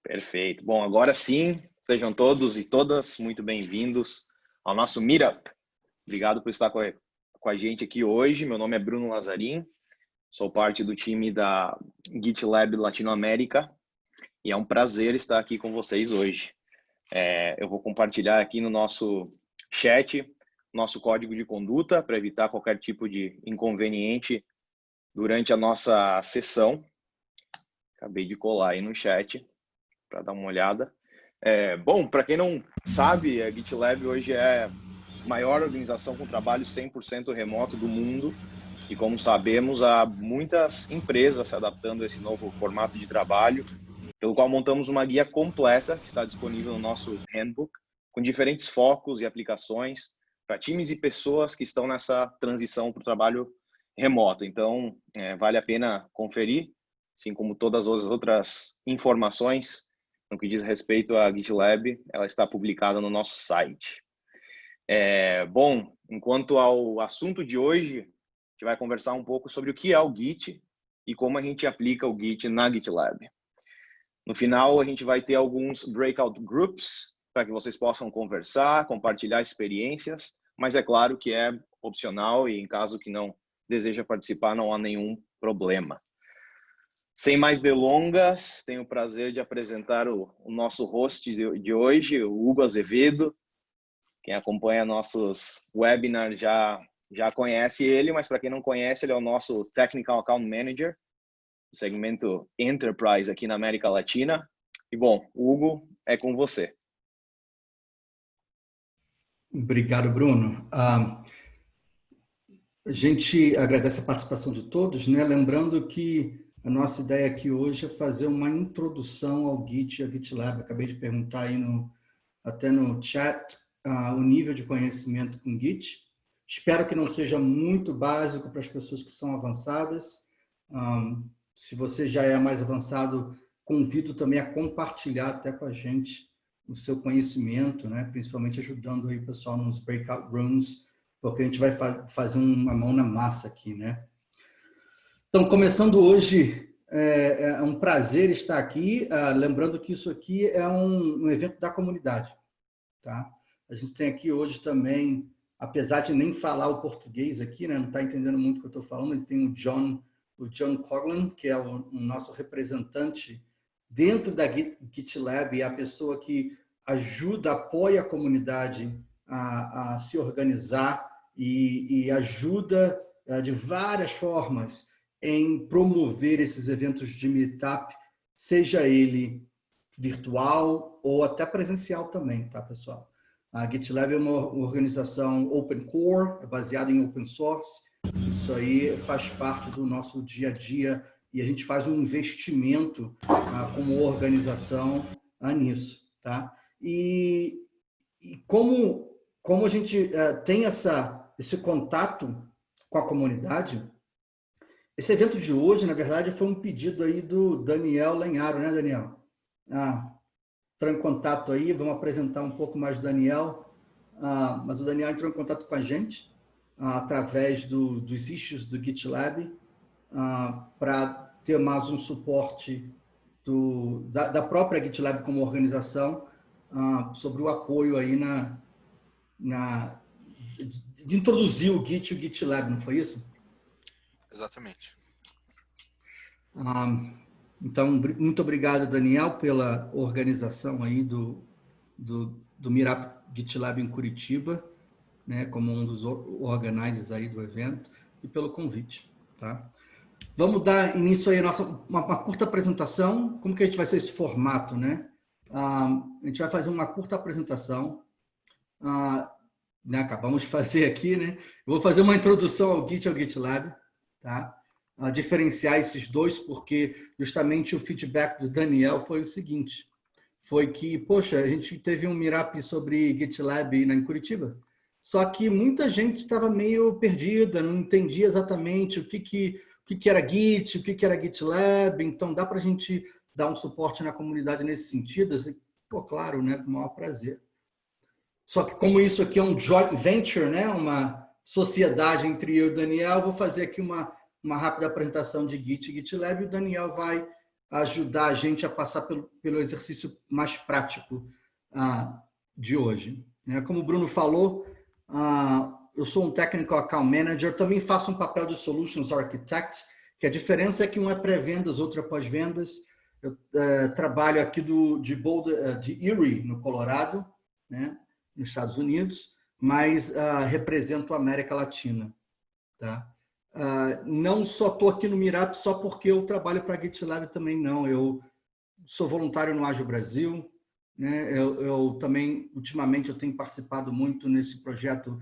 Perfeito. Bom, agora sim, sejam todos e todas muito bem-vindos ao nosso Meetup. Obrigado por estar com a gente aqui hoje. Meu nome é Bruno Lazarin, sou parte do time da GitLab Latinoamérica e é um prazer estar aqui com vocês hoje. Eu vou compartilhar aqui no nosso chat nosso código de conduta para evitar qualquer tipo de inconveniente durante a nossa sessão. Acabei de colar aí no chat para dar uma olhada. Bom, para quem não sabe, a GitLab hoje é a maior organização com trabalho 100% remoto do mundo e, como sabemos, há muitas empresas se adaptando a esse novo formato de trabalho, pelo qual montamos uma guia completa que está disponível no nosso handbook, com diferentes focos e aplicações para times e pessoas que estão nessa transição para o trabalho remoto. Então, vale a pena conferir, assim como todas as outras informações no que diz respeito à GitLab, ela está publicada no nosso site. Bom, enquanto ao assunto de hoje, a gente vai conversar um pouco sobre o que é o Git e como a gente aplica o Git na GitLab. No final, a gente vai ter alguns breakout groups para que vocês possam conversar, compartilhar experiências, mas é claro que é opcional e em caso que não deseja participar, não há nenhum problema. Sem mais delongas, tenho o prazer de apresentar o nosso host de hoje, o Hugo Azevedo. Quem acompanha nossos webinars já conhece ele, mas para quem não conhece, ele é o nosso Technical Account Manager, do segmento Enterprise aqui na América Latina. E bom, Hugo, é com você. Obrigado, Bruno. A gente agradece a participação de todos, né? Lembrando que a nossa ideia aqui hoje é fazer uma introdução ao Git e ao GitLab. Acabei de perguntar aí até no chat o nível de conhecimento com Git. Espero que não seja muito básico para as pessoas que são avançadas. Se você já é mais avançado, convido também a compartilhar até com a gente o seu conhecimento, né? Principalmente ajudando aí o pessoal nos breakout rooms, porque a gente vai fazer uma mão na massa aqui, né? Então, começando hoje, é um prazer estar aqui, lembrando que isso aqui é um evento da comunidade, tá? A gente tem aqui hoje também, apesar de nem falar o português aqui, né? Não está entendendo muito o que eu estou falando, ele tem o John Coughlin, que é o nosso representante dentro da GitLab, e a pessoa que ajuda, apoia a comunidade a se organizar e ajuda de várias formas em promover esses eventos de meetup, seja ele virtual ou até presencial também, tá, pessoal? A GitLab é uma organização open core, é baseada em open source. Isso aí faz parte do nosso dia a dia e a gente faz um investimento como organização nisso, tá? E como a gente tem esse contato com a comunidade, esse evento de hoje, na verdade, foi um pedido aí do Daniel Lenharo, né, Daniel? Entrou em contato aí, vamos apresentar um pouco mais do Daniel, mas o Daniel entrou em contato com a gente através dos issues do GitLab para ter mais um suporte da própria GitLab como organização sobre o apoio aí de introduzir o Git e o GitLab, não foi isso? Exatamente. Então, muito obrigado, Daniel, pela organização aí do Meetup GitLab em Curitiba, né, como um dos organizers aí do evento, e pelo convite, tá? Vamos dar início aí a uma curta apresentação. Como que a gente vai ser esse formato, né? A gente vai fazer uma curta apresentação, né, acabamos de fazer aqui, né? Eu vou fazer uma introdução ao Git e ao GitLab, tá? Diferenciar esses dois, porque justamente o feedback do Daniel foi o seguinte, foi que, poxa, a gente teve um meetup sobre GitLab em Curitiba, só que muita gente estava meio perdida, não entendia exatamente o que era Git, o que era GitLab, então dá para a gente dar um suporte na comunidade nesse sentido, assim, pô, claro, né, com o maior prazer. Só que como isso aqui é um joint venture, né, uma sociedade entre eu e o Daniel, vou fazer aqui uma rápida apresentação de Git e GitLab, e o Daniel vai ajudar a gente a passar pelo exercício mais prático de hoje. Como o Bruno falou, eu sou um Technical Account Manager, também faço um papel de Solutions Architect, que a diferença é que um é pré-vendas, outro é pós-vendas. Eu trabalho aqui de Erie, no Colorado, né, nos Estados Unidos, mas represento a América Latina. Tá? Não só estou aqui no Meetup só porque eu trabalho para a GitLab também, não. Eu sou voluntário no Ágil Brasil, né? Eu também, ultimamente, eu tenho participado muito nesse projeto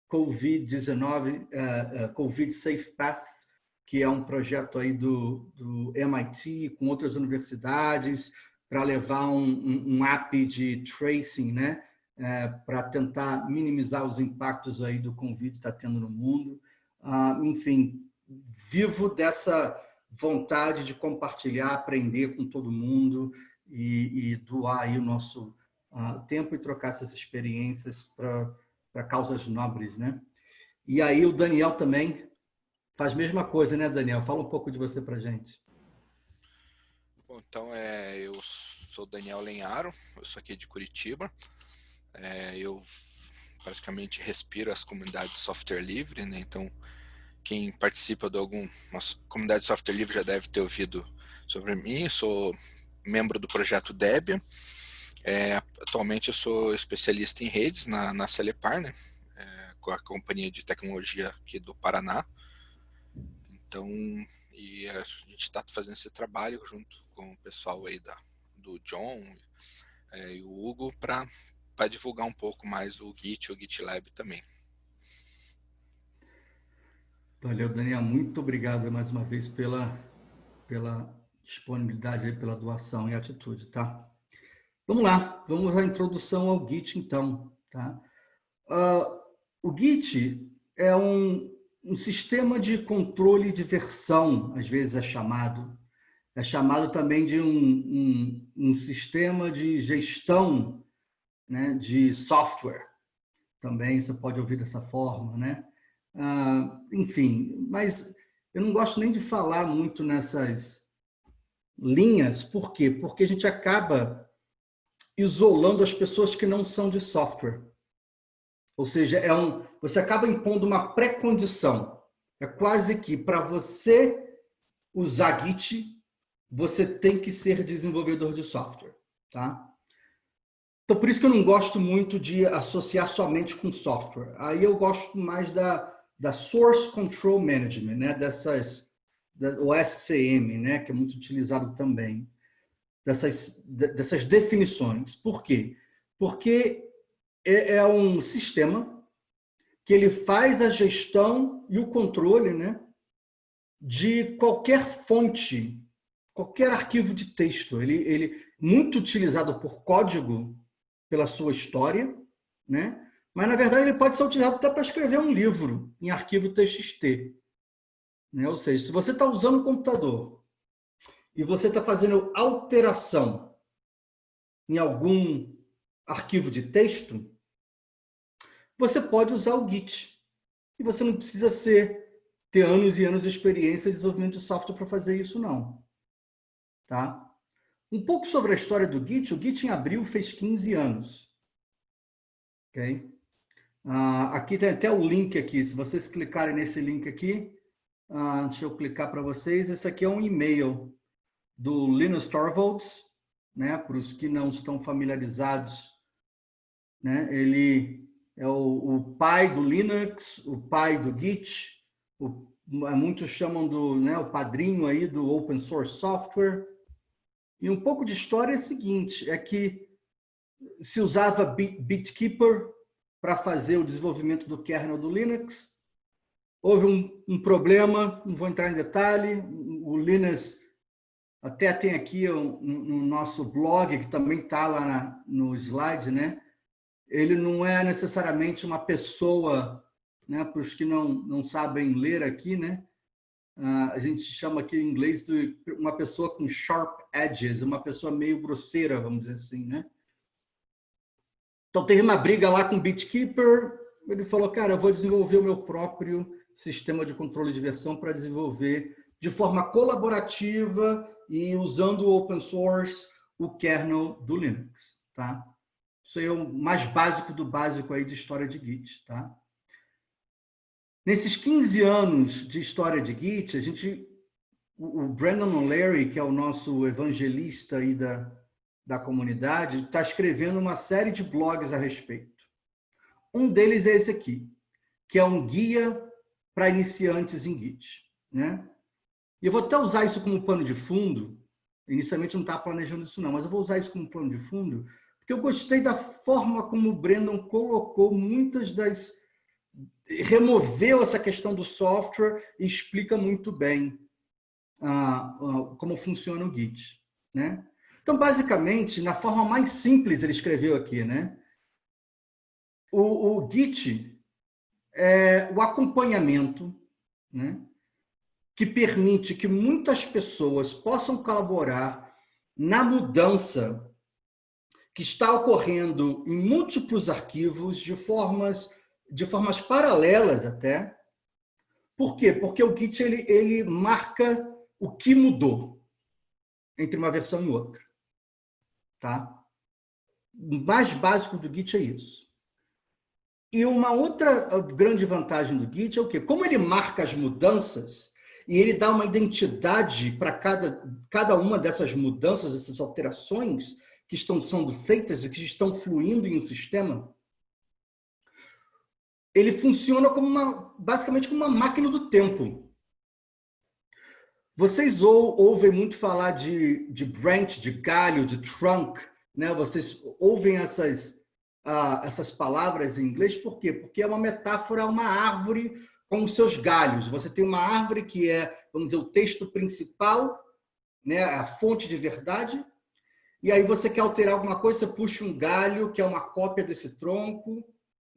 COVID-19, COVID Safe Path, que é um projeto aí do MIT com outras universidades para levar um app de tracing, né? Para tentar minimizar os impactos aí do Covid que está tendo no mundo. Enfim, vivo dessa vontade de compartilhar, aprender com todo mundo e doar aí o nosso tempo e trocar essas experiências para causas nobres, né? E aí o Daniel também faz a mesma coisa, né, Daniel? Fala um pouco de você para a gente. Bom, então, eu sou Daniel Lenharo, eu sou aqui de Curitiba. Eu praticamente respiro as comunidades de software livre, né? Então, quem participa de alguma comunidade de software livre já deve ter ouvido sobre mim. Eu sou membro do projeto Debian. Atualmente eu sou especialista em redes na Celepar, né? Com a companhia de tecnologia aqui do Paraná. Então, e a gente está fazendo esse trabalho junto com o pessoal aí do John e o Hugo para divulgar um pouco mais o Git e o GitLab também. Valeu, Daniel. Muito obrigado mais uma vez pela disponibilidade, pela doação e atitude, tá? Vamos lá, vamos à introdução ao Git, então. Tá? O Git é um sistema de controle de versão, às vezes é chamado. É chamado também de um sistema de gestão, né, de software. Também você pode ouvir dessa forma, né? Enfim, mas eu não gosto nem de falar muito nessas linhas. Por quê? Porque a gente acaba isolando as pessoas que não são de software. Ou seja, você acaba impondo uma pré-condição. É quase que para você usar Git, você tem que ser desenvolvedor de software. Tá? Então, por isso que eu não gosto muito de associar somente com software. Aí eu gosto mais da Source Control Management, né? O SCM, né? Que é muito utilizado também. Dessas definições. Por quê? Porque é um sistema que ele faz a gestão e o controle, né, de qualquer fonte, qualquer arquivo de texto. Ele muito utilizado por código, pela sua história, né? Mas, na verdade, ele pode ser utilizado até para escrever um livro em arquivo TXT. Né? Ou seja, se você está usando o computador e você está fazendo alteração em algum arquivo de texto, você pode usar o Git. E você não precisa ter anos e anos de experiência de desenvolvimento de software para fazer isso, não. Tá? Um pouco sobre a história do Git. O Git, em abril, fez 15 anos. Okay? Aqui tem até o link aqui. Se vocês clicarem nesse link aqui, deixa eu clicar para vocês. Esse aqui é um e-mail do Linus Torvalds, né? Para os que não estão familiarizados, né? Ele é o pai do Linux, o pai do Git, muitos chamam o padrinho aí do Open Source Software. E um pouco de história é o seguinte, é que se usava BitKeeper para fazer o desenvolvimento do kernel do Linux. Houve um problema, não vou entrar em detalhe, o Linus até tem aqui no nosso blog, que também está lá no slide, né? Ele não é necessariamente uma pessoa, né? Para os que não sabem ler aqui, né? A gente chama aqui em inglês de uma pessoa com sharp edges, uma pessoa meio grosseira, vamos dizer assim, né? Então, teve uma briga lá com o BitKeeper, ele falou, cara, eu vou desenvolver o meu próprio sistema de controle de versão para desenvolver de forma colaborativa e usando o open source, o kernel do Linux, tá? Isso é o mais básico do básico aí de história de Git, tá? Nesses 15 anos de história de Git, o Brandon O'Leary, que é o nosso evangelista aí da comunidade, está escrevendo uma série de blogs a respeito. Um deles é esse aqui, que é um guia para iniciantes em Git, né? E eu vou até usar isso como pano de fundo. Inicialmente eu não estava planejando isso não, mas eu vou usar isso como pano de fundo, porque eu gostei da forma como o Brandon colocou removeu essa questão do software e explica muito bem como funciona o Git, né? Então, basicamente, na forma mais simples ele escreveu aqui, né? O Git é o acompanhamento, né, que permite que muitas pessoas possam colaborar na mudança que está ocorrendo em múltiplos arquivos de formas paralelas até. Por quê? Porque o Git ele marca o que mudou entre uma versão e outra. Tá? O mais básico do Git é isso. E uma outra grande vantagem do Git é o quê? Como ele marca as mudanças e ele dá uma identidade para cada uma dessas mudanças, essas alterações que estão sendo feitas e que estão fluindo em um sistema, ele funciona basicamente como uma máquina do tempo. Vocês ouvem muito falar de branch, de galho, de trunk, né? Vocês ouvem essas palavras em inglês, por quê? Porque é uma metáfora a uma árvore com os seus galhos. Você tem uma árvore que é, vamos dizer, o texto principal, né? A fonte de verdade, e aí você quer alterar alguma coisa, você puxa um galho, que é uma cópia desse tronco,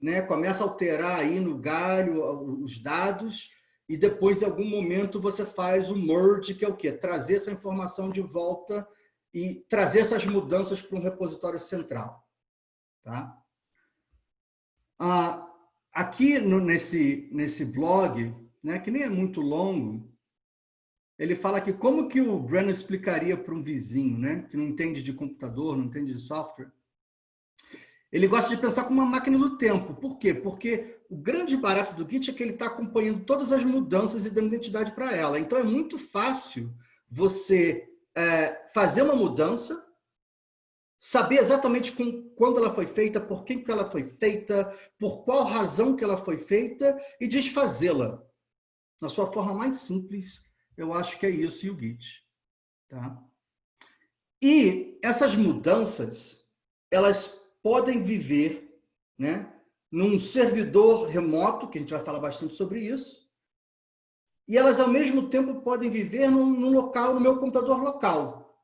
né? Começa a alterar aí no galho os dados, e depois, em algum momento, você faz o merge, que é o quê? Trazer essa informação de volta e trazer essas mudanças para um repositório central. Tá? Aqui nesse blog, né, que nem é muito longo, ele fala que como que o Brandon explicaria para um vizinho, né, que não entende de computador, não entende de software. Ele gosta de pensar como uma máquina do tempo. Por quê? Porque o grande barato do Git é que ele está acompanhando todas as mudanças e dando identidade para ela. Então, é muito fácil você fazer uma mudança, saber exatamente quando ela foi feita, por quem que ela foi feita, por qual razão que ela foi feita e desfazê-la. Na sua forma mais simples, eu acho que é isso e o Git. Tá? E essas mudanças, elas podem viver, né, num servidor remoto, que a gente vai falar bastante sobre isso, e elas, ao mesmo tempo, podem viver no meu computador local.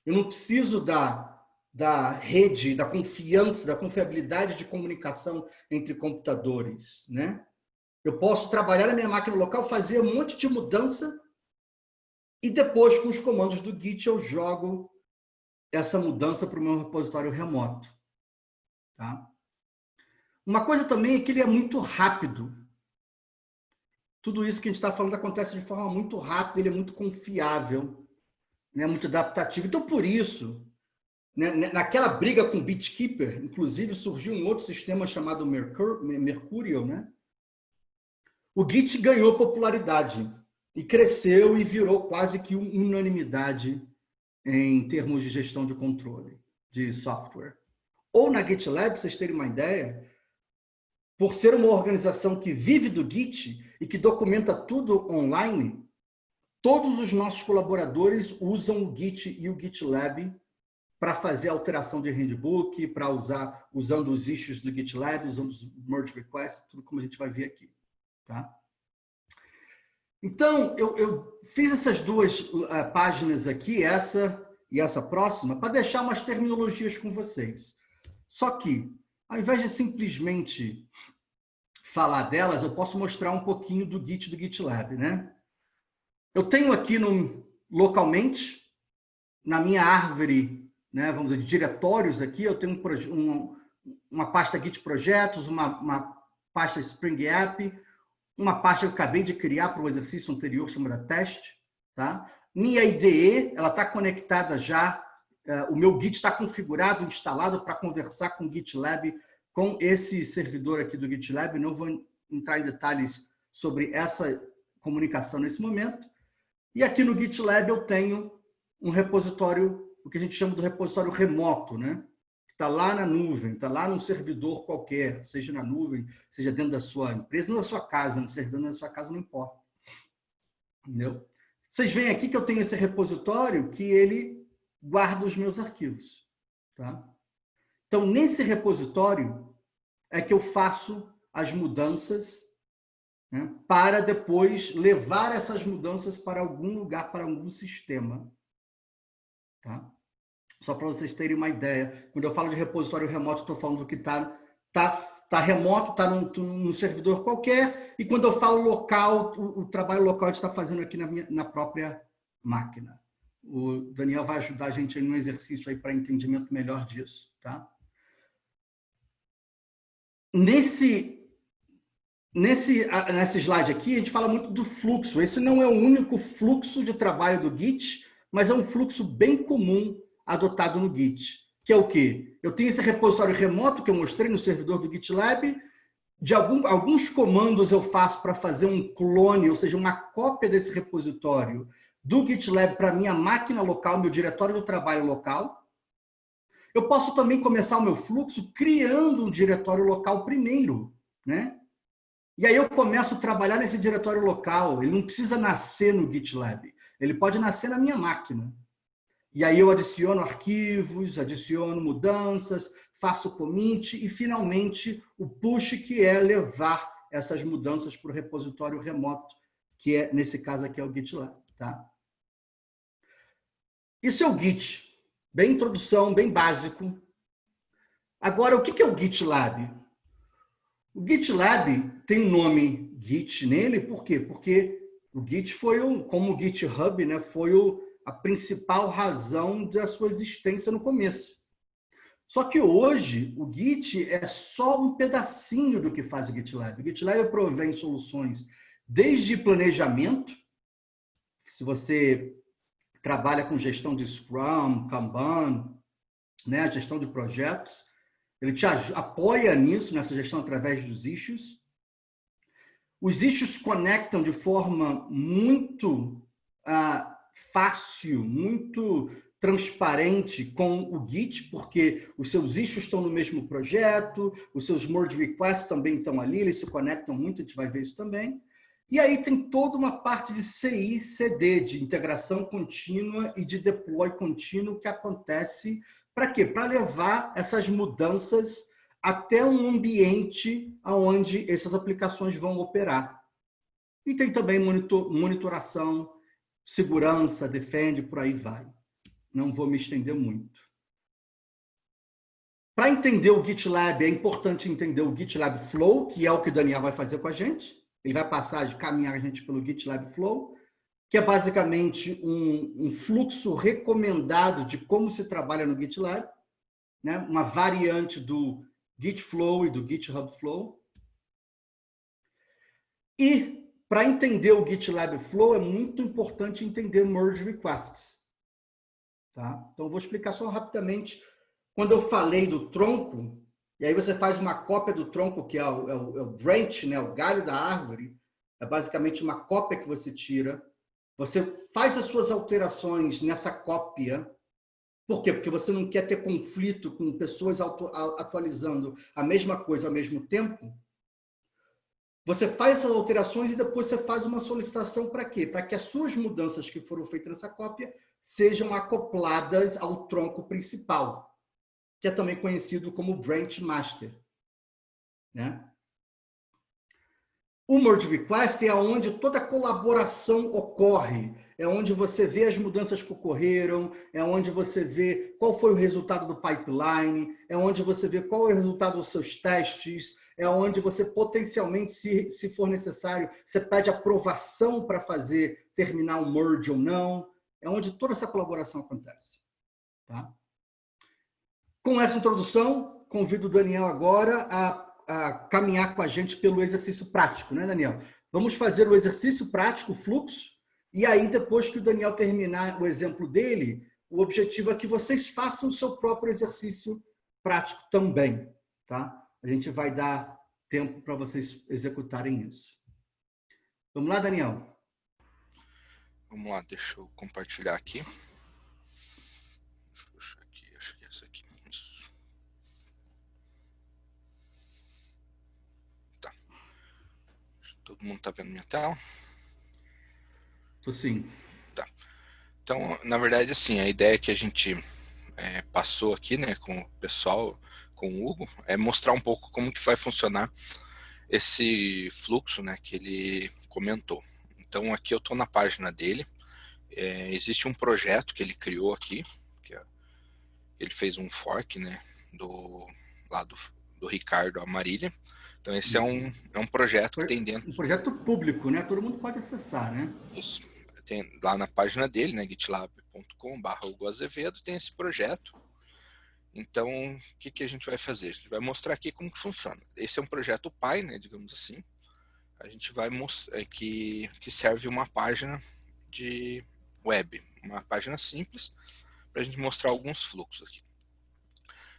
Eu não preciso da rede, da confiança, da confiabilidade de comunicação entre computadores, né? Eu posso trabalhar na minha máquina local, fazer um monte de mudança, e depois, com os comandos do Git, eu jogo essa mudança para o meu repositório remoto. Tá? Uma coisa também é que ele é muito rápido. Tudo isso que a gente está falando acontece de forma muito rápida, ele é muito confiável, né? Muito adaptativo. Então, por isso, né, naquela briga com o BitKeeper, inclusive surgiu um outro sistema chamado Mercurial, né? O Git ganhou popularidade e cresceu e virou quase que unanimidade em termos de gestão de controle de software. Ou na GitLab, para vocês terem uma ideia, por ser uma organização que vive do Git e que documenta tudo online, todos os nossos colaboradores usam o Git e o GitLab para fazer alteração de handbook, para usando os issues do GitLab, usando os merge requests, tudo como a gente vai ver aqui. Tá? Então, eu fiz essas duas páginas aqui, essa e essa próxima, para deixar umas terminologias com vocês. Só que, ao invés de simplesmente falar delas, eu posso mostrar um pouquinho do Git do GitLab, né? Eu tenho aqui localmente, na minha árvore, né, vamos dizer, de diretórios aqui, eu tenho uma pasta Git Projetos, uma pasta Spring App, uma pasta que eu acabei de criar para o exercício anterior, chamada Teste, tá? minha IDE, ela está conectada já, o meu Git está configurado, instalado para conversar com o GitLab, com esse servidor aqui do GitLab. Não vou entrar em detalhes sobre essa comunicação nesse momento. E aqui no GitLab eu tenho um repositório, o que a gente chama do repositório remoto, né? Está lá na nuvem, está lá num servidor qualquer, seja na nuvem, seja dentro da sua empresa, não da sua casa, no servidor da sua casa, não importa. Entendeu? Vocês veem aqui que eu tenho esse repositório que ele guarda os meus arquivos. Tá? Então, nesse repositório é que eu faço as mudanças, né, para depois levar essas mudanças para algum lugar, para algum sistema. Tá? Só para vocês terem uma ideia. Quando eu falo de repositório remoto, estou falando que tá remoto, está num servidor qualquer, e quando eu falo local, o trabalho local a gente está fazendo aqui na própria máquina. O Daniel vai ajudar a gente em um exercício aí para entendimento melhor disso. Tá? Nesse slide aqui, a gente fala muito do fluxo. Esse não é o único fluxo de trabalho do Git, mas é um fluxo bem comum adotado no Git, que é o quê? Eu tenho esse repositório remoto que eu mostrei no servidor do GitLab, de alguns comandos eu faço para fazer um clone, ou seja, uma cópia desse repositório do GitLab para minha máquina local, meu diretório de trabalho local. Eu posso também começar o meu fluxo criando um diretório local primeiro, né? E aí eu começo a trabalhar nesse diretório local, ele não precisa nascer no GitLab, ele pode nascer na minha máquina. E aí eu adiciono arquivos, adiciono mudanças, faço commit e, finalmente, o push, que é levar essas mudanças para o repositório remoto, que é, nesse caso aqui, é o GitLab. Tá? Isso é o Git. Bem introdução, bem básico. Agora, o que é o GitLab? O GitLab tem o nome Git nele, por quê? Porque o Git foi, como o GitHub, né, foi a principal razão da sua existência no começo. Só que hoje, o Git é só um pedacinho do que faz o GitLab. O GitLab provém soluções desde planejamento, se você trabalha com gestão de Scrum, Kanban, né, gestão de projetos, ele te apoia nisso, nessa gestão através dos issues. Os issues conectam de forma muito fácil, muito transparente com o Git, porque os seus issues estão no mesmo projeto, os seus merge requests também estão ali, eles se conectam muito, a gente vai ver isso também. E aí tem toda uma parte de CI, CD, de integração contínua e de deploy contínuo que acontece para quê? Para levar essas mudanças até um ambiente onde essas aplicações vão operar. E tem também monitoração, segurança, defende, por aí vai. Não vou me estender muito. Para entender o GitLab, é importante entender o GitLab Flow, que é o que o Daniel vai fazer com a gente. Ele vai passar de caminhar a gente pelo GitLab Flow, que é basicamente um fluxo recomendado de como se trabalha no GitLab, né? Uma variante do Git Flow e do GitHub Flow. E, para entender o GitLab Flow, é muito importante entender merge requests. Tá? Então, eu vou explicar só rapidamente. Quando eu falei do tronco, e aí você faz uma cópia do tronco, que é o branch, né? O galho da árvore, é basicamente uma cópia que você tira. Você faz as suas alterações nessa cópia. Por quê? Porque você não quer ter conflito com pessoas atualizando a mesma coisa ao mesmo tempo. Você faz essas alterações e depois você faz uma solicitação para quê? Para que as suas mudanças que foram feitas nessa cópia sejam acopladas ao tronco principal, que é também conhecido como branch master, né? O merge request é onde toda a colaboração ocorre, é onde você vê as mudanças que ocorreram, é onde você vê qual foi o resultado do pipeline, é onde você vê qual é o resultado dos seus testes, é onde você potencialmente, se for necessário, você pede aprovação para terminar um merge ou não, é onde toda essa colaboração acontece. Tá? Com essa introdução, convido o Daniel agora a caminhar com a gente pelo exercício prático, né, Daniel? Vamos fazer o exercício prático, fluxo, E aí, depois que o Daniel terminar o exemplo dele, o objetivo é que vocês façam o seu próprio exercício prático também, tá? A gente vai dar tempo para vocês executarem isso. Vamos lá, Daniel? Vamos lá, deixa eu compartilhar aqui. Deixa eu achar aqui, acho que é essa aqui. Isso. Tá. Todo mundo tá vendo minha tela? Tô sim. Tá. Então, na verdade, assim, a ideia que a gente passou aqui, né, com o pessoal, com o Hugo, é mostrar um pouco como que vai funcionar esse fluxo, né, que ele comentou. Então, aqui eu estou na página dele. Existe um projeto que ele criou aqui, ele fez um fork, né, lá do Ricardo Amarília. Então, esse é um projeto que tem dentro. Um projeto público, né? Todo mundo pode acessar, né? Isso. Tem lá na página dele, né, gitlab.com/Hugo Azevedo, tem esse projeto. Então, o que a gente vai fazer? A gente vai mostrar aqui como que funciona. Esse é um projeto pai, né, digamos assim. A gente vai mostrar que serve uma página de web, uma página simples, para a gente mostrar alguns fluxos aqui.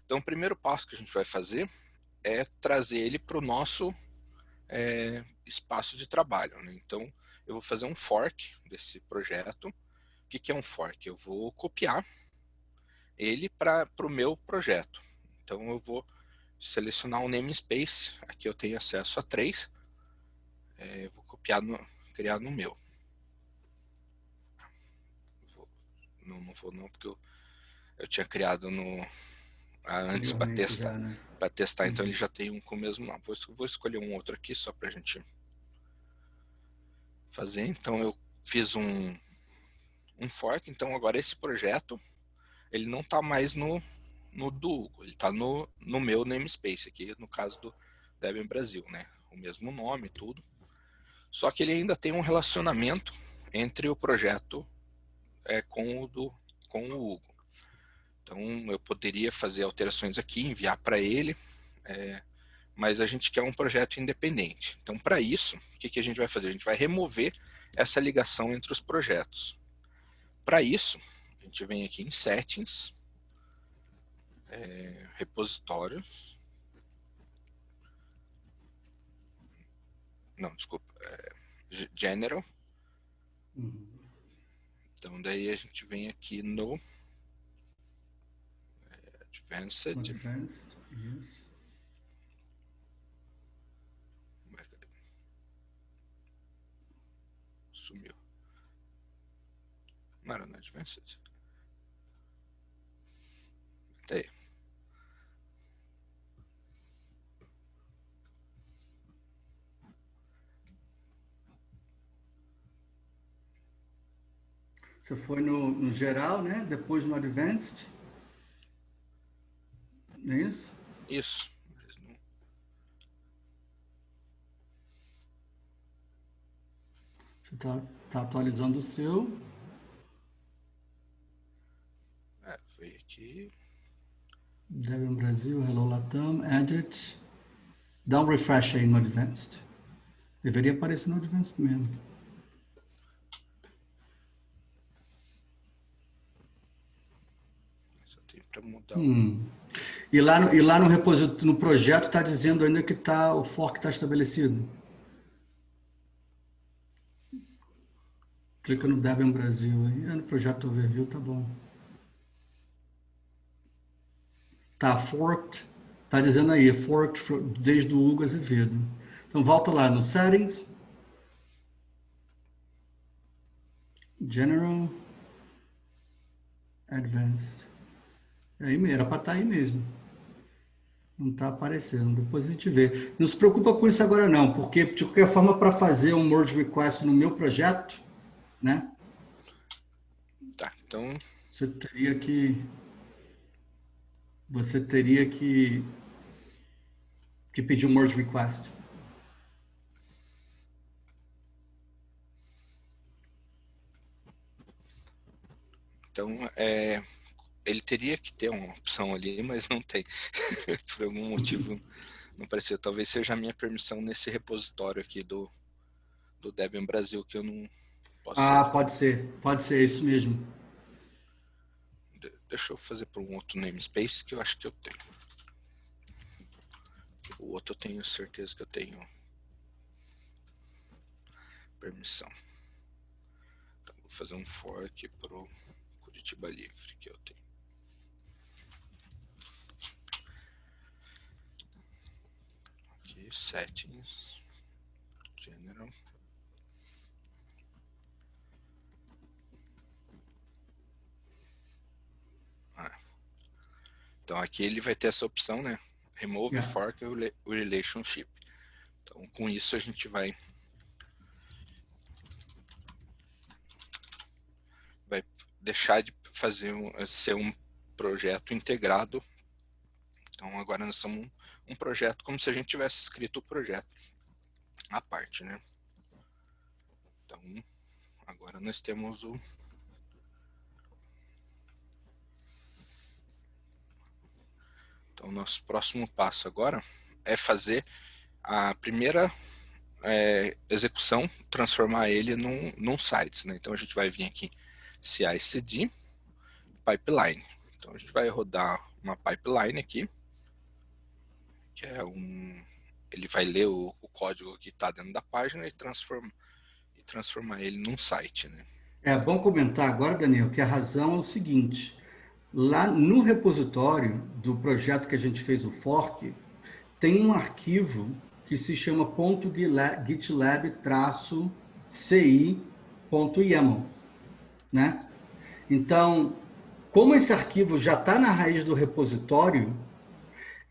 Então, o primeiro passo que a gente vai fazer é trazer ele para o nosso espaço de trabalho, né? Então, eu vou fazer um fork desse projeto. O que é um fork? Eu vou copiar ele para o meu projeto. Então, eu vou selecionar um namespace. Aqui eu tenho acesso a 3. Vou copiar, criar no meu. Não vou não, porque eu tinha criado antes para testar. Né? Para testar, então ele já tem um com o mesmo nome. Vou escolher um outro aqui só para a gente fazer. Então eu fiz um fork. Então agora esse projeto ele não está mais no do Hugo, ele está no meu namespace aqui, no caso do Debian Brasil, né? O mesmo nome, tudo. Só que ele ainda tem um relacionamento entre o projeto com o Hugo. Então eu poderia fazer alterações aqui, enviar para ele, mas a gente quer um projeto independente. Então para isso, o que a gente vai fazer? A gente vai remover essa ligação entre os projetos. Para isso, a gente vem aqui em Settings, Repositórios. Não, desculpa. General. Então daí a gente vem aqui no Advanced. Yes. Sumiu. Não era no Advanced? Até aí. Você foi no geral, né? Depois no Advanced. Não é isso? Isso. Você está atualizando o seu. Veio aqui. Debian Brasil, Hello Latam, Edit. Dá um refresh aí no Advanced. Deveria aparecer no Advanced mesmo. Só tem para mudar. E lá no repositório, no projeto está dizendo ainda que o fork está estabelecido. Clica no Debian Brasil aí. No projeto overview tá bom. Tá forked. Tá dizendo aí, forked desde o Hugo Azevedo. Então volta lá no Settings. General. Advanced. Aí era para estar aí mesmo. Não está aparecendo. Depois a gente vê. Não se preocupa com isso agora não, porque de qualquer forma para fazer um merge request no meu projeto, né? Tá, então Você teria que pedir um merge request. Então, ele teria que ter uma opção ali, mas não tem. Por algum motivo não apareceu. Talvez seja a minha permissão nesse repositório aqui do Debian Brasil que eu não Pode ser? Pode ser isso mesmo. Deixa eu fazer por um outro namespace que eu acho que eu tenho. O outro eu tenho certeza que eu tenho permissão. Então, vou fazer um fork pro Curitiba Livre que eu tenho. Aqui, settings, general. Então aqui ele vai ter essa opção, né? Remove fork relationship. Então com isso a gente vai deixar de ser um projeto integrado. Então agora nós somos um projeto como se a gente tivesse escrito o projeto à parte, né? Então agora nós temos o Então, o nosso próximo passo agora é fazer a primeira execução, transformar ele num sites, né? Então, a gente vai vir aqui, CI/CD, pipeline. Então, a gente vai rodar uma pipeline aqui, que é ele vai ler o código que está dentro da página e transformar ele num site, né? É bom comentar agora, Daniel, que a razão é o seguinte: lá no repositório do projeto que a gente fez o fork, tem um arquivo que se chama .gitlab-ci.yaml, né? Então, como esse arquivo já está na raiz do repositório,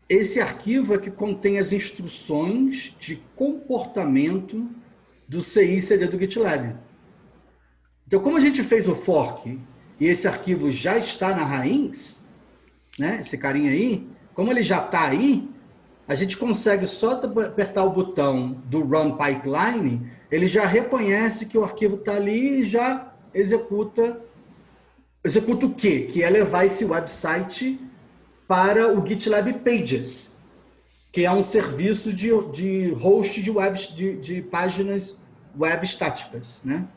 esse arquivo é que contém as instruções de comportamento do CI/CD do GitLab. Então, como a gente fez o fork e esse arquivo já está na raiz, né? Esse carinha aí, como ele já está aí, a gente consegue só apertar o botão do Run Pipeline, ele já reconhece que o arquivo está ali e já executa. Executa o quê? Que é levar esse website para o GitLab Pages, que é um serviço de host de páginas web estáticas, né?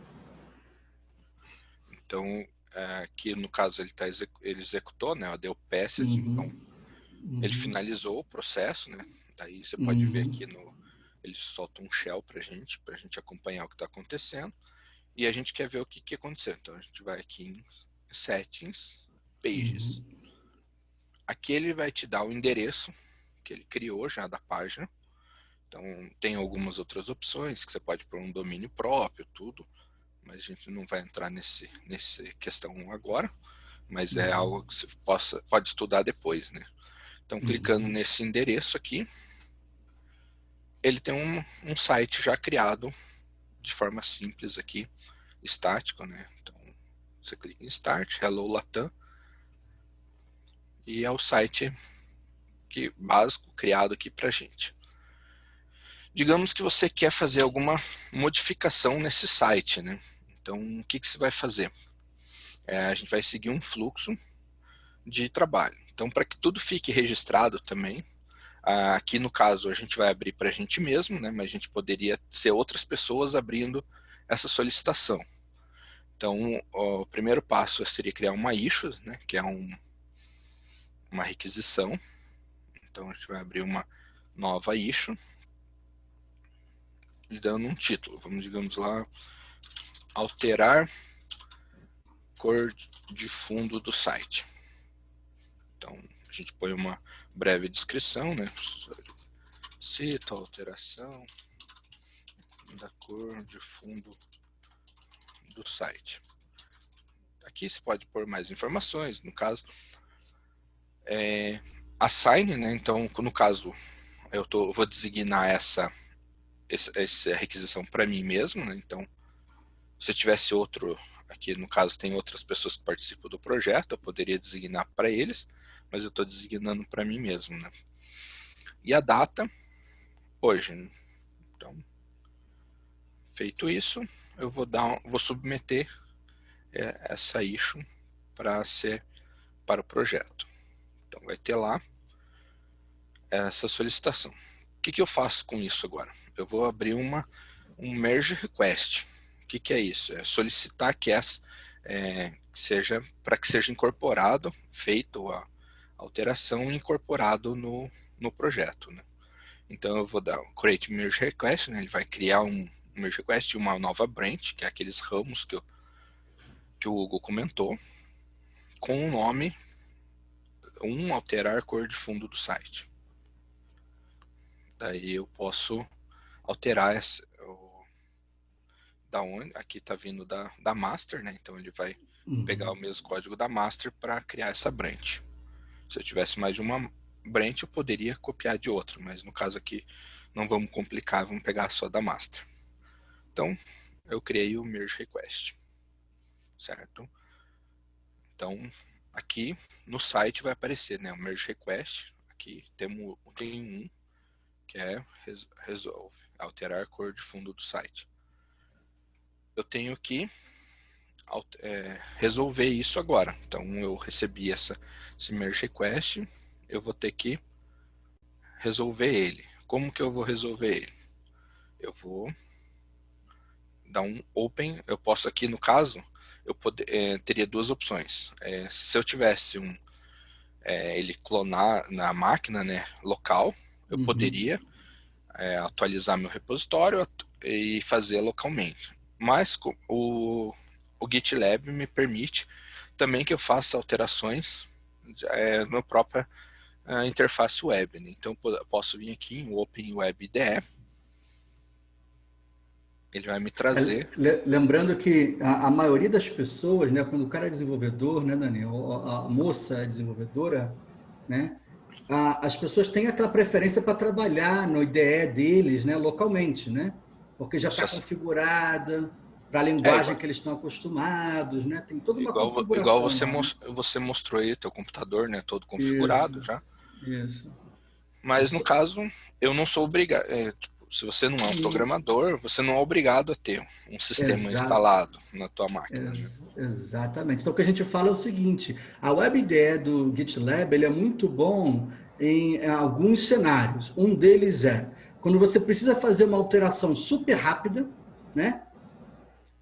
Então, aqui no caso ele executou, né? Deu passage, então ele finalizou o processo, né? Daí você pode ver aqui ele solta um shell pra gente acompanhar o que está acontecendo. E a gente quer ver o que aconteceu. Então a gente vai aqui em Settings, Pages. Aqui ele vai te dar o endereço que ele criou já da página. Então tem algumas outras opções que você pode pôr um domínio próprio, tudo. Mas a gente não vai entrar nessa questão agora. Mas é algo que você pode estudar depois, né? Então clicando nesse endereço aqui, ele tem um site já criado de forma simples aqui, estático, né? Então você clica em Start, Hello Latam, e é o site básico criado aqui pra gente. Digamos que você quer fazer alguma modificação nesse site, né? Então o que você vai fazer? A gente vai seguir um fluxo de trabalho. Então para que tudo fique registrado também, aqui no caso a gente vai abrir para a gente mesmo, né? Mas a gente poderia ser outras pessoas abrindo essa solicitação. Então o primeiro passo seria criar uma issue, né? Que é uma requisição. Então a gente vai abrir uma nova issue e dando um título. Vamos, digamos lá, alterar cor de fundo do site. Então a gente põe uma breve descrição, né? Cita a alteração da cor de fundo do site. Aqui você pode pôr mais informações, no caso assign, né? Então no caso eu vou designar essa requisição para mim mesmo, né? Então se tivesse outro, aqui no caso tem outras pessoas que participam do projeto, eu poderia designar para eles, mas eu estou designando para mim mesmo, né? E a data, hoje. Então, feito isso, eu vou submeter essa issue para o projeto. Então vai ter lá essa solicitação. O que eu faço com isso agora? Eu vou abrir um merge request. que é isso? É solicitar que para que seja incorporado, feito a alteração, incorporado no projeto, né? Então eu vou dar o create merge request, né? Ele vai criar um merge request, uma nova branch, que é aqueles ramos que o Hugo comentou, com o nome alterar cor de fundo do site. Daí eu posso alterar da onde, aqui está vindo da master, né? Então ele vai pegar o mesmo código da master para criar essa branch. Se eu tivesse mais de uma branch, eu poderia copiar de outra, mas no caso aqui não vamos complicar, vamos pegar só da master. Então eu criei o merge request, certo? Então aqui no site vai aparecer, né, o merge request. Aqui tem um que é resolve, alterar a cor de fundo do site. Eu tenho que resolver isso agora. Então eu recebi esse merge request, eu vou ter que resolver ele. Como que eu vou resolver ele? Eu vou dar um open. Eu posso aqui, no caso, eu teria duas opções. Se eu tivesse ele clonar na máquina, né, local, eu poderia atualizar meu repositório e fazer localmente. Mas o GitLab me permite também que eu faça alterações na minha própria interface web, né? Então eu posso vir aqui em Open Web IDE, ele vai me trazer. Lembrando que a maioria das pessoas, né, quando o cara é desenvolvedor, né, Daniel, a moça é desenvolvedora, né, as pessoas têm aquela preferência para trabalhar no IDE deles, né, localmente, né, porque já está configurada para a linguagem que eles estão acostumados, né, tem toda uma configuração. Igual você mostrou aí, teu computador, né, todo configurado. Isso, já. Isso. Mas no caso, eu não sou obrigado. Se você não é um programador, você não é obrigado a ter um sistema instalado na tua máquina. Né? Exatamente. Então, o que a gente fala é o seguinte, a Web IDE do GitLab ele é muito bom em alguns cenários. Um deles é quando você precisa fazer uma alteração super rápida, né?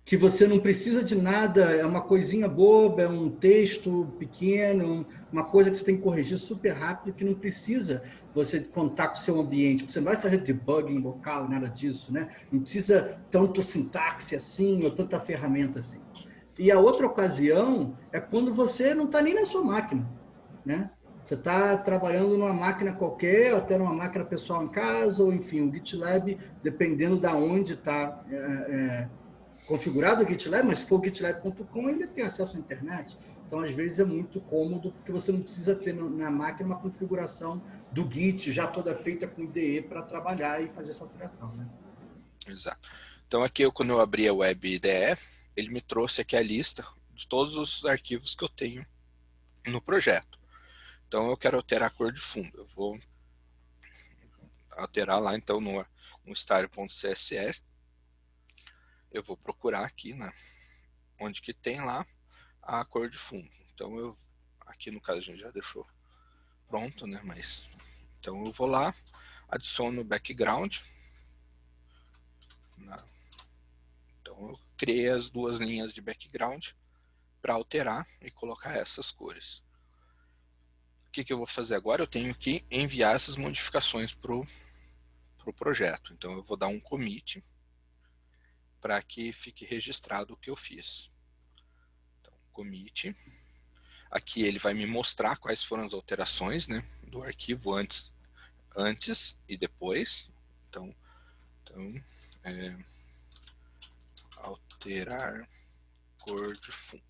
Que você não precisa de nada, é uma coisinha boba, é um texto pequeno, uma coisa que você tem que corrigir super rápido, que não precisa você contar com o seu ambiente. Você não vai fazer debugging local, nada disso, né? Não precisa tanto sintaxe assim, ou tanta ferramenta assim. E a outra ocasião é quando você não está nem na sua máquina, né? Você está trabalhando numa máquina qualquer, ou até numa máquina pessoal em casa, ou enfim, o GitLab, dependendo de onde está configurado o GitLab, mas se for gitlab.com, ele tem acesso à internet. Então, às vezes, é muito cômodo, porque você não precisa ter na máquina uma configuração do Git já toda feita com IDE para trabalhar e fazer essa alteração. Né? Exato. Então, aqui, quando eu abri a Web IDE, ele me trouxe aqui a lista de todos os arquivos que eu tenho no projeto. Então, eu quero alterar a cor de fundo. Eu vou alterar lá, então, no style.css. Eu vou procurar aqui, né, onde que tem lá a cor de fundo. Então, aqui no caso a gente já deixou pronto, né, mas então eu vou lá, adiciono o background. Então eu criei as duas linhas de background para alterar e colocar essas cores. O que eu vou fazer agora? Eu tenho que enviar essas modificações para o projeto. Então eu vou dar um commit para que fique registrado o que eu fiz. Então, commit. Aqui ele vai me mostrar quais foram as alterações, né, do arquivo antes e depois. Então alterar cor de fundo.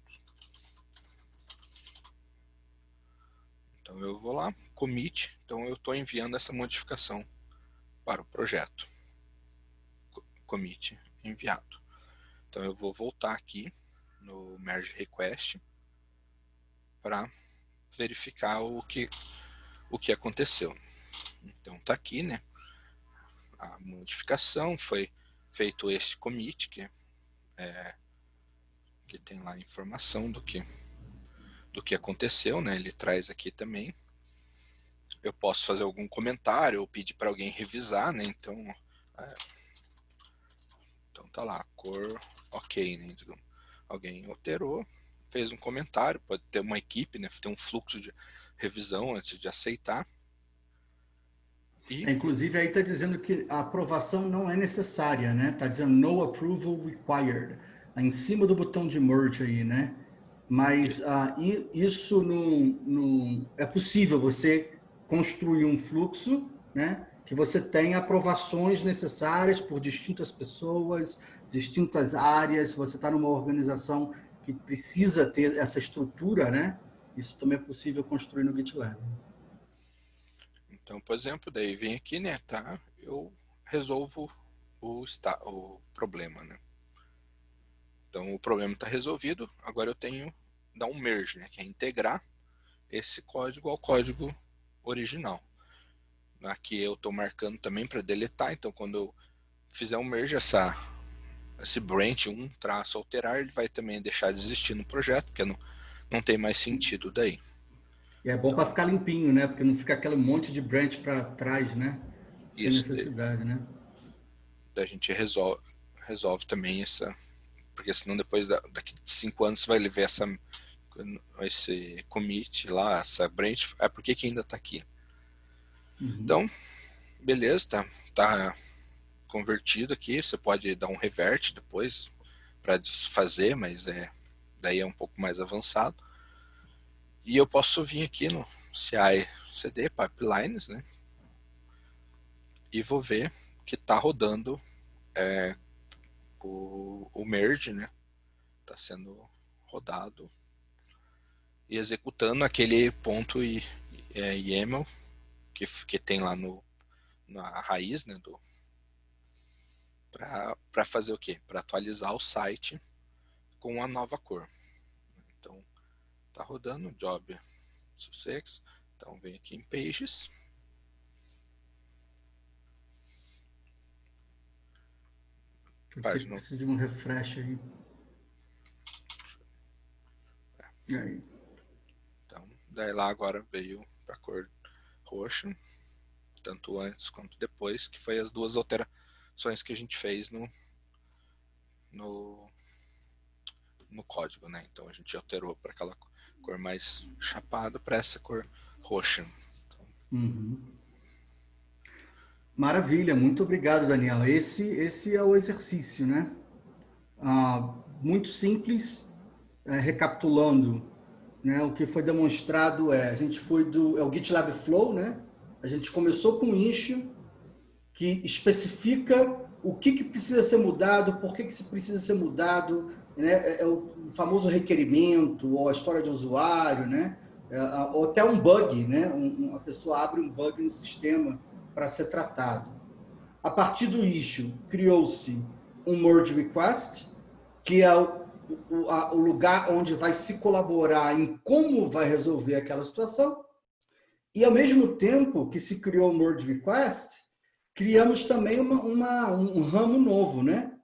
Então eu vou lá, commit. Então eu estou enviando essa modificação para o projeto. Commit enviado. Então eu vou voltar aqui no merge request para verificar o que aconteceu. Então tá aqui, né? A modificação foi feito esse commit que tem lá a informação do que aconteceu, né? Ele traz aqui também. Eu posso fazer algum comentário ou pedir para alguém revisar, né? Então Então tá lá, cor ok, né? Então, alguém alterou, fez um comentário, pode ter uma equipe, né? Tem um fluxo de revisão antes de aceitar. E Inclusive, aí está dizendo que a aprovação não é necessária, né? Está dizendo no approval required, em cima do botão de merge aí, né? Mas isso não é possível você construir um fluxo, né? Que você tenha aprovações necessárias por distintas pessoas, distintas áreas. Se você está numa organização que precisa ter essa estrutura, né? Isso também é possível construir no GitLab. então, por exemplo, daí vem aqui, né? Tá? Eu resolvo o problema, né? Então o problema está resolvido. Agora eu tenho dar um merge, né? Que é integrar esse código ao código original. Aqui eu estou marcando também para deletar. Então quando eu fizer um merge, esse branch 1 traço alterar, ele vai também deixar de existir no projeto, porque não tem mais sentido daí. E é bom para ficar limpinho, né? Porque não fica aquele monte de branch para trás, né? Sem Isso, necessidade, né? daí a gente resolve também essa, porque senão depois daqui de 5 anos você vai ver esse commit lá, essa branch, por que ainda está aqui? Uhum. Então, beleza, tá convertido aqui, você pode dar um revert depois para desfazer, mas daí é um pouco mais avançado. E eu posso vir aqui no CI/CD pipelines, né? E vou ver que está rodando o merge, né? Está sendo rodado e executando aquele ponto YAML que tem lá na raiz, né? Para fazer o quê? Para atualizar o site com a nova cor. Então, tá rodando job success. Então, vem aqui em pages. Página. Precisa de um refresh aí. E aí? Então, daí lá agora veio para cor roxa, tanto antes quanto depois, que foi as duas alterações que a gente fez no código, né? Então a gente alterou para aquela cor mais chapada para essa cor roxa. Então, Maravilha, muito obrigado, Daniel. Esse é o exercício, né? Muito simples, recapitulando, né? O que foi demonstrado a gente foi é o GitLab Flow, né? A gente começou com um issue que especifica o que precisa ser mudado, por que se precisa ser mudado, né? É o famoso requerimento, ou a história de usuário, né? Ou até um bug, né? A pessoa abre um bug no sistema para ser tratado. A partir do issue, criou-se um merge request, que é o lugar onde vai se colaborar em como vai resolver aquela situação. E, ao mesmo tempo que se criou o merge request, criamos também um ramo novo, né?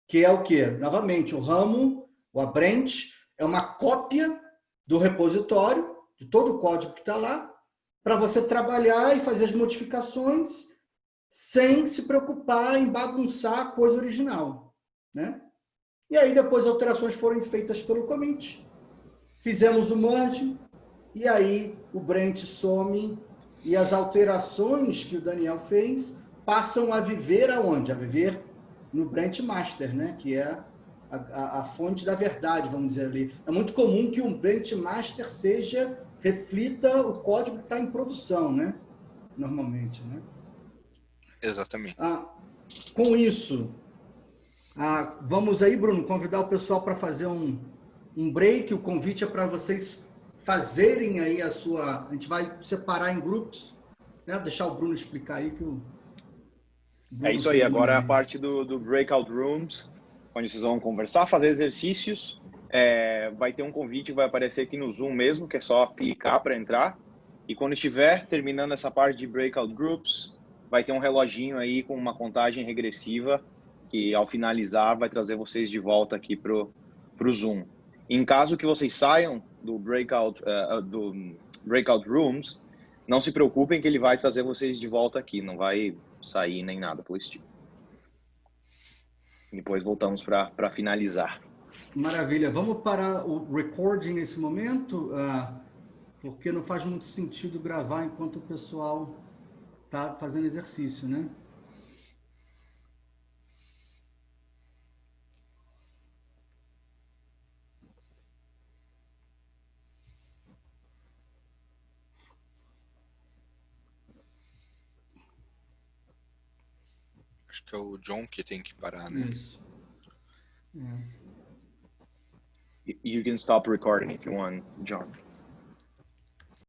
Que é o quê? Novamente, o ramo, a branch, é uma cópia do repositório, de todo o código que está lá, para você trabalhar e fazer as modificações sem se preocupar em bagunçar a coisa original, né? E aí depois alterações foram feitas pelo commit, fizemos o merge, e aí o branch some e as alterações que o Daniel fez passam a viver aonde? A viver no branch master, né? Que é a fonte da verdade, vamos dizer ali. É muito comum que um branch master reflita o código que está em produção, né? Normalmente, né? exatamente. Com isso, vamos aí, Bruno, convidar o pessoal para fazer um break. O convite é para vocês fazerem aí a gente vai separar em grupos, né? Vou deixar o Bruno explicar aí que o Bruno, é isso aí, agora é a parte do Breakout Rooms, onde vocês vão conversar, fazer exercícios. Vai ter um convite que vai aparecer aqui no Zoom mesmo, que é só clicar para entrar. E quando estiver terminando essa parte de Breakout Groups, vai ter um reloginho aí com uma contagem regressiva, que ao finalizar vai trazer vocês de volta aqui pro Zoom. Em caso que vocês saiam do Breakout Rooms, não se preocupem que ele vai trazer vocês de volta aqui, não vai sair nem nada pelo estilo. Depois voltamos para finalizar. Maravilha. Vamos parar o recording nesse momento, porque não faz muito sentido gravar enquanto o pessoal está fazendo exercício, né? Acho que é o John que tem que parar, né? Isso. You can stop recording if you want, John.